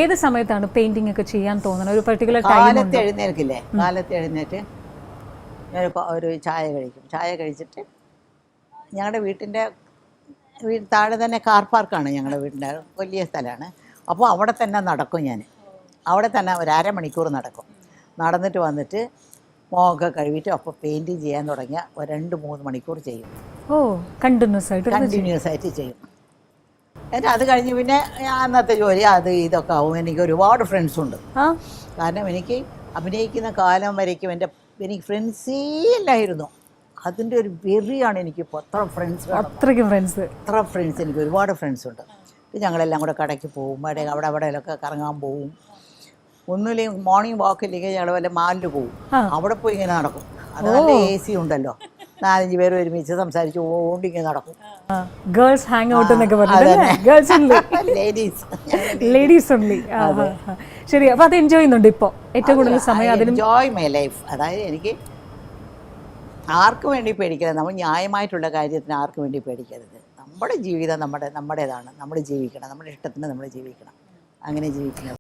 ഏത് സമയത്താണ് പെയിന്റിംഗ് ഒക്കെ ചെയ്യാൻ തോന്നുന്നത്? ഒരു പർട്ടിക്കുലർ കാലത്ത് എഴുന്നേൽക്കില്ലേ, കാലത്ത് എഴുന്നേറ്റ് ഒരു ചായ കഴിക്കും. ചായ കഴിച്ചിട്ട് ഞങ്ങളുടെ വീട്ടിൻ്റെ താഴെ തന്നെ കാർ പാർക്കാണ്. ഞങ്ങളുടെ വീടിൻ്റെ വലിയ സ്ഥലമാണ്. അപ്പോൾ അവിടെ തന്നെ നടക്കും. ഞാൻ അവിടെ തന്നെ ഒരു അരമണിക്കൂർ നടക്കും. നടന്നിട്ട് വന്നിട്ട് മുഖമൊക്കെ കഴുകിയിട്ട് അപ്പോൾ പെയിൻറ്റിങ് ചെയ്യാൻ തുടങ്ങിയ ഒരു 2-3 മണിക്കൂർ ചെയ്യും. ഓ, കണ്ടിന്യൂസ് ആയിട്ട് ചെയ്യും. എന്നിട്ട് അത് കഴിഞ്ഞ് പിന്നെ അന്നത്തെ ജോലി അത് ഇതൊക്കെ ആവും. എനിക്ക് ഒരുപാട് ഫ്രണ്ട്സുണ്ട്. കാരണം എനിക്ക് അഭിനയിക്കുന്ന കാലം വരയ്ക്കും എനിക്ക് ഫ്രണ്ട്സേ ഇല്ലായിരുന്നു. അതിൻ്റെ ഒരു വെറിയാണ് എനിക്കിപ്പോൾ. എത്ര ഫ്രണ്ട്സ് എനിക്ക് ഒരുപാട് ഫ്രണ്ട്സുണ്ട്. ഞങ്ങളെല്ലാം കൂടെ കടയ്ക്ക് പോകും, അവിടെയൊക്കെ കറങ്ങാൻ പോവും. ഒന്നുമില്ലെങ്കിൽ മോർണിംഗ് വാക്കില്ലെങ്കിൽ ഞങ്ങൾ വല്ല മാലിൽ പോവും. അവിടെ പോയി ഇങ്ങനെ നടക്കും. അത് നല്ല AC ഉണ്ടല്ലോ, 4-5 പേര് ഒരുമിച്ച് സംസാരിച്ച് ഓണ്ടിങ്ങനെ നടക്കും. ഗേൾസ് ഹാങ് ഔട്ട് എന്നൊക്കെ ലേഡീസ് ഓൺലി. ശരി, അപ്പോൾ അത് എൻജോയ് ചെയ്യുന്നുണ്ട് ഇപ്പോൾ ഏറ്റവും കൂടുതൽ സമയം? Enjoy my life. അതായത് എനിക്ക് ആർക്കും വേണ്ടി പേടിക്കരുത്. നമ്മൾ ന്യായമായിട്ടുള്ള കാര്യത്തിന് ആർക്കും വേണ്ടി പേടിക്കരുത്. നമ്മുടെ ജീവിതം നമ്മുടേതാണ്. നമ്മൾ ജീവിക്കണം, നമ്മുടെ ഇഷ്ടത്തിന് നമ്മൾ ജീവിക്കണം. അങ്ങനെ ജീവിക്കണം.